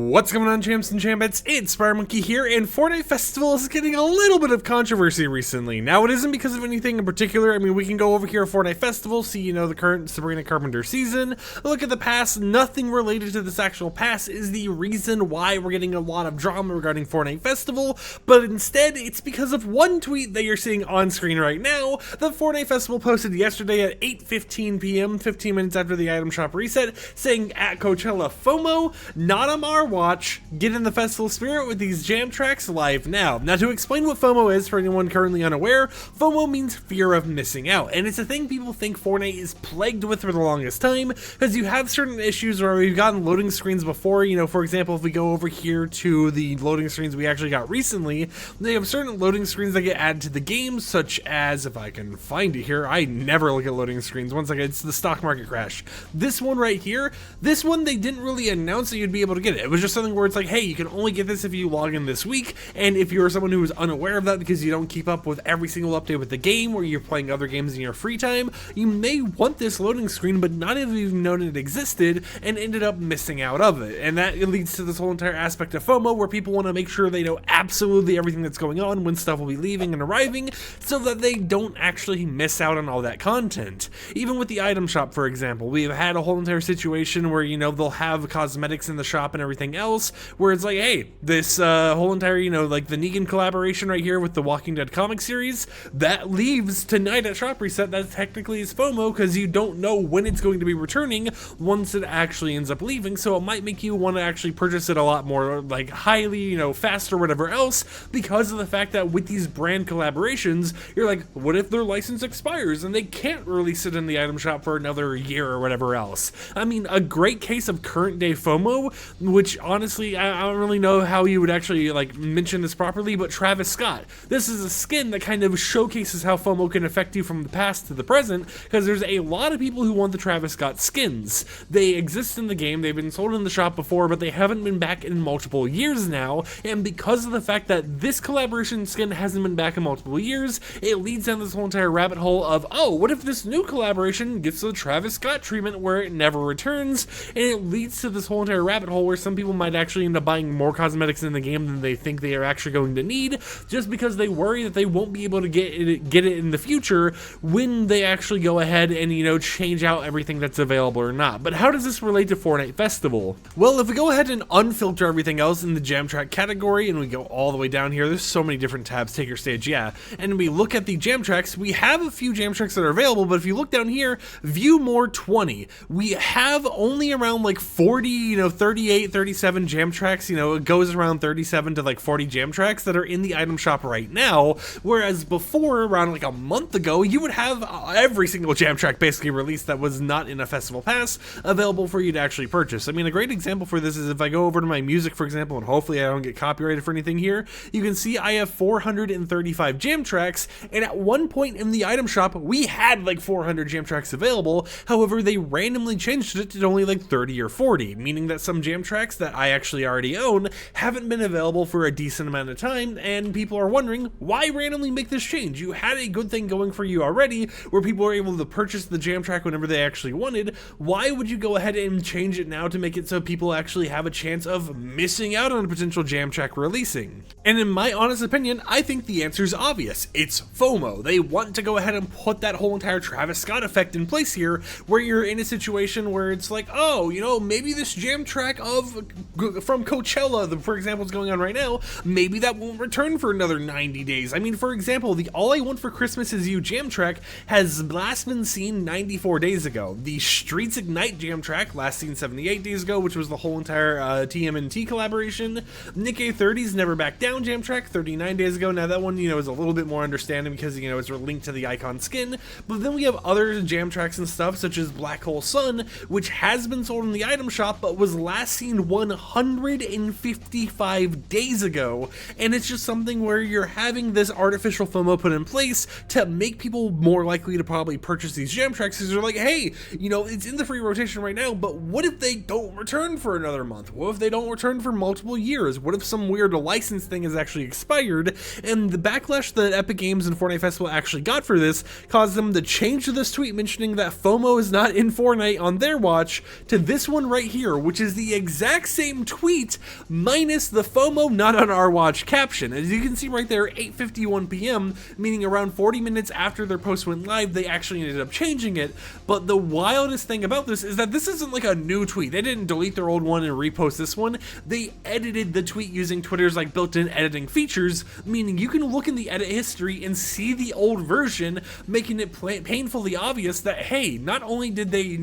What's going on, champs and champettes? It's Monkey here, and Fortnite Festival is getting a little bit of controversy recently. Now, it isn't because of anything in particular. I mean, we can go over here at Fortnite Festival, see, the current Sabrina Carpenter season, look at the past. Nothing related to this actual pass is the reason why we're getting a lot of drama regarding Fortnite Festival, but instead, it's because of one tweet that you're seeing on screen right now that Fortnite Festival posted yesterday at 8:15 p.m., 15 minutes after the item shop reset, saying, at Coachella, FOMO, not on our watch, get in the festival spirit with these jam tracks live now. Now, to explain what FOMO is for anyone currently unaware, FOMO means fear of missing out, and it's a thing people think Fortnite is plagued with for the longest time, because you have certain issues where we've gotten loading screens before. For example, if we go over here to the loading screens we actually got recently, they have certain loading screens that get added to the game, such as, if I can find it here, I never look at loading screens, one second, it's the stock market crash. This one right here, this one they didn't really announce that you'd be able to get it. It was just something where it's like, hey, you can only get this if you log in this week, and if you're someone who is unaware of that because you don't keep up with every single update with the game, or you're playing other games in your free time, you may want this loading screen, but not even known it existed, and ended up missing out of it. And that leads to this whole entire aspect of FOMO, where people want to make sure they know absolutely everything that's going on, when stuff will be leaving and arriving, so that they don't actually miss out on all that content. Even with the item shop, for example, we've had a whole entire situation where, they'll have cosmetics in the shop and everything else, where it's like, hey, this whole entire, like the Negan collaboration right here with the Walking Dead comic series, that leaves tonight at shop reset. That technically is FOMO, because you don't know when it's going to be returning once it actually ends up leaving, so it might make you want to actually purchase it a lot more, like, highly, fast or whatever else, because of the fact that with these brand collaborations, you're like, what if their license expires and they can't release it in the item shop for another year or whatever else? I mean, a great case of current day FOMO, which honestly, I don't really know how you would actually mention this properly, but Travis Scott. This is a skin that kind of showcases how FOMO can affect you from the past to the present, because there's a lot of people who want the Travis Scott skins. They exist in the game, they've been sold in the shop before, but they haven't been back in multiple years now, and because of the fact that this collaboration skin hasn't been back in multiple years, it leads down this whole entire rabbit hole of, oh, what if this new collaboration gets the Travis Scott treatment where it never returns, and it leads to this whole entire rabbit hole where some people might actually end up buying more cosmetics in the game than they think they are actually going to need, just because they worry that they won't be able to get it in the future when they actually go ahead and, change out everything that's available or not. But how does this relate to Fortnite Festival? Well, if we go ahead and unfilter everything else in the jam track category, and we go all the way down here, there's so many different tabs, take your stage, yeah, and we look at the jam tracks, we have a few jam tracks that are available, but if you look down here, view more 20, we have only around 40, 38, 37 jam tracks, it goes around 37 to 40 jam tracks that are in the item shop right now, whereas before, around a month ago, you would have every single jam track basically released that was not in a festival pass available for you to actually purchase. I mean, a great example for this is if I go over to my music, for example, and hopefully I don't get copyrighted for anything here, you can see I have 435 jam tracks, and at one point in the item shop, we had 400 jam tracks available. However, they randomly changed it to only 30 or 40, meaning that some jam tracks that I actually already own haven't been available for a decent amount of time, and people are wondering, why randomly make this change? You had a good thing going for you already, where people were able to purchase the jam track whenever they actually wanted. Why would you go ahead and change it now to make it so people actually have a chance of missing out on a potential jam track releasing? And in my honest opinion, I think the answer is obvious. It's FOMO. They want to go ahead and put that whole entire Travis Scott effect in place here, where you're in a situation where it's like, oh, maybe this jam track from Coachella, for example, is going on right now, maybe that won't return for another 90 days. I mean, for example, the All I Want for Christmas Is You jam track has last been seen 94 days ago. The Streets Ignite jam track last seen 78 days ago, which was the whole entire TMNT collaboration. Nick A30's Never Back Down jam track 39 days ago. Now that one, is a little bit more understanding because, it's linked to the icon skin, but then we have other jam tracks and stuff such as Black Hole Sun, which has been sold in the item shop, but was last seen 155 days ago, and it's just something where you're having this artificial FOMO put in place to make people more likely to probably purchase these jam tracks, because they're like, hey, it's in the free rotation right now, but what if they don't return for another month? What if they don't return for multiple years? What if some weird license thing has actually expired? And the backlash that Epic Games and Fortnite Festival actually got for this caused them to change this tweet mentioning that FOMO is not in Fortnite on their watch to this one right here, which is the exact same tweet, minus the FOMO not on our watch caption. As you can see right there, 8:51 p.m., meaning around 40 minutes after their post went live, they actually ended up changing it. But the wildest thing about this is that this isn't like a new tweet. They didn't delete their old one and repost this one. They edited the tweet using Twitter's like built-in editing features, meaning you can look in the edit history and see the old version, making it painfully obvious that, hey, not only did they,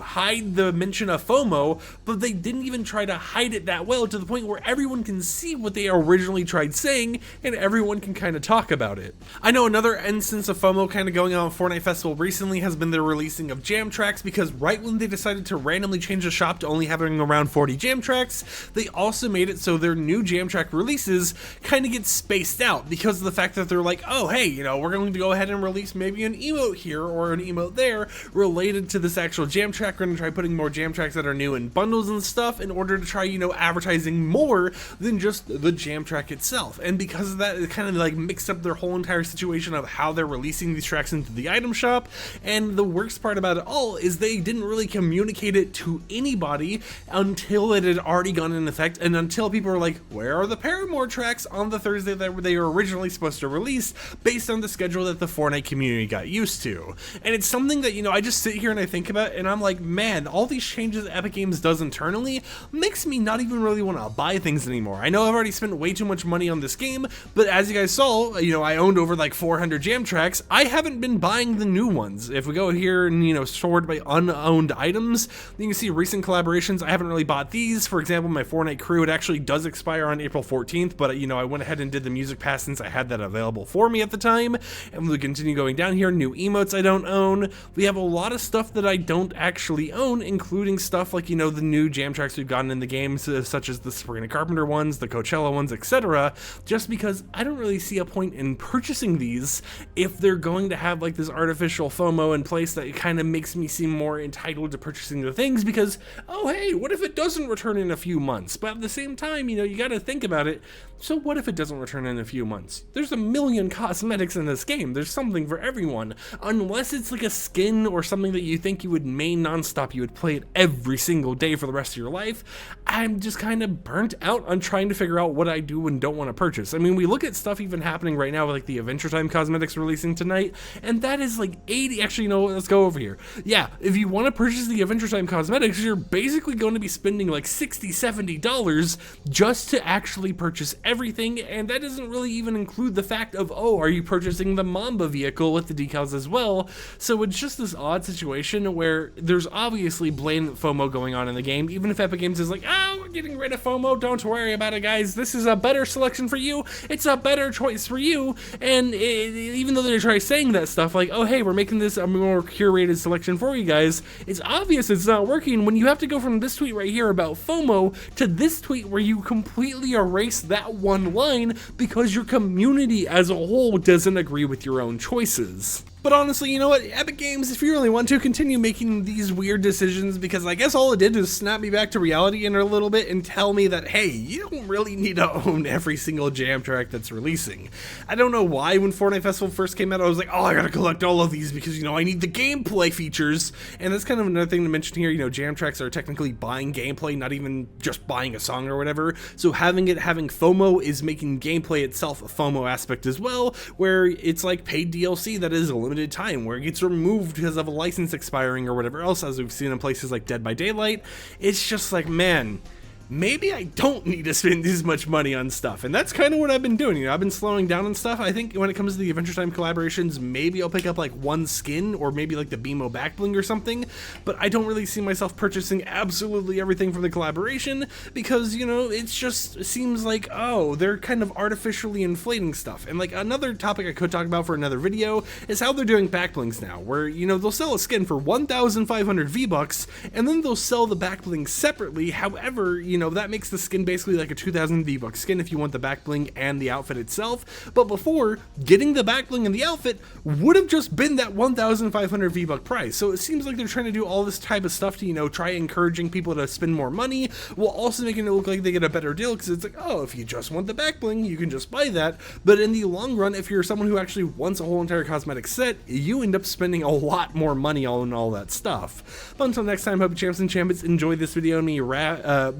hide the mention of FOMO, but they didn't even try to hide it that well, to the point where everyone can see what they originally tried saying and everyone can kind of talk about it. I know another instance of FOMO kind of going on at Fortnite Festival recently has been the releasing of jam tracks, because right when they decided to randomly change the shop to only having around 40 jam tracks, they also made it so their new jam track releases kind of get spaced out because of the fact that they're like, oh hey, we're going to go ahead and release maybe an emote here or an emote there related to this actual jam track. We're going to try putting more jam tracks that are new in bundles and stuff in order to try, advertising more than just the jam track itself. And because of that, it kind of like mixed up their whole entire situation of how they're releasing these tracks into the item shop. And the worst part about it all is they didn't really communicate it to anybody until it had already gone in effect, and until people were like, where are the Paramore tracks on the Thursday that they were originally supposed to release, based on the schedule that the Fortnite community got used to. And it's something that, I just sit here and I think about, and I'm like, man, all these changes that Epic Games does internally makes me not even really want to buy things anymore. I know I've already spent way too much money on this game, but as you guys saw, I owned over like 400 jam tracks. I haven't been buying the new ones. If we go here and, stored by unowned items, you can see recent collaborations. I haven't really bought these. For example, my Fortnite crew, it actually does expire on April 14th, but I went ahead and did the music pass since I had that available for me at the time. And we'll continue going down here. New emotes I don't own. We have a lot of stuff that I don't actually own, including stuff like, the new jam tracks we've gotten in the game, such as the Sabrina Carpenter ones, the Coachella ones, etc. Just because I don't really see a point in purchasing these if they're going to have like this artificial FOMO in place that kind of makes me seem more entitled to purchasing the things, because, oh hey, what if it doesn't return in a few months? But at the same time, you got to think about it. So what if it doesn't return in a few months? There's a million cosmetics in this game. There's something for everyone. Unless it's like a skin or something that you think you would main nonstop, you would play it every single day for the rest of your life. I'm just kind of burnt out on trying to figure out what I do and don't want to purchase. I mean, we look at stuff even happening right now with like the Adventure Time cosmetics releasing tonight, and that is like 80, actually, let's go over here. Yeah, if you want to purchase the Adventure Time cosmetics, you're basically going to be spending like $60, $70 just to actually purchase everything, and that doesn't really even include the fact of, oh, are you purchasing the Mamba vehicle with the decals as well? So it's just this odd situation where there's obviously blatant FOMO going on in the game, even if Epic Games is like, oh, we're getting rid of FOMO, don't worry about it, guys, this is a better selection for you, it's a better choice for you. And even though they try saying that stuff like, oh hey, we're making this a more curated selection for you guys, it's obvious it's not working when you have to go from this tweet right here about FOMO to this tweet where you completely erase that one line because your community as a whole doesn't agree with your own choices. But honestly, you know what, Epic Games, if you really want to, continue making these weird decisions, because I guess all it did was snap me back to reality in a little bit and tell me that, hey, you don't really need to own every single jam track that's releasing. I don't know why when Fortnite Festival first came out, I was like, oh, I gotta collect all of these because, I need the gameplay features. And that's kind of another thing to mention here, jam tracks are technically buying gameplay, not even just buying a song or whatever. So having FOMO is making gameplay itself a FOMO aspect as well, where it's like paid DLC that is a limited time, where it gets removed because of a license expiring or whatever else, as we've seen in places like Dead by Daylight. It's just like, man, maybe I don't need to spend this much money on stuff. And that's kind of what I've been doing. I've been slowing down on stuff. I think when it comes to the Adventure Time collaborations, maybe I'll pick up like one skin or maybe like the BMO back bling or something, but I don't really see myself purchasing absolutely everything from the collaboration because, it just seems like, oh, they're kind of artificially inflating stuff. And like another topic I could talk about for another video is how they're doing back blings now, where, they'll sell a skin for 1,500 V-Bucks and then they'll sell the back bling separately. However, that makes the skin basically like a 2,000 V-Bucks skin if you want the back bling and the outfit itself. But before, getting the back bling and the outfit would have just been that 1,500 V-Buck price. So it seems like they're trying to do all this type of stuff to, try encouraging people to spend more money while also making it look like they get a better deal, because it's like, oh, if you just want the back bling, you can just buy that. But in the long run, if you're someone who actually wants a whole entire cosmetic set, you end up spending a lot more money on all that stuff. But until next time, hope you champs and champions enjoy this video and me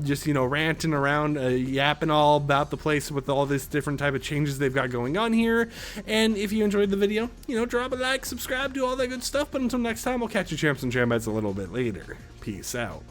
just just, you know, ranting around, yapping all about the place with all this different type of changes they've got going on here. And if you enjoyed the video, you know, drop a like, subscribe, do all that good stuff. But until next time, we'll catch you champs and chambettes a little bit later. Peace out.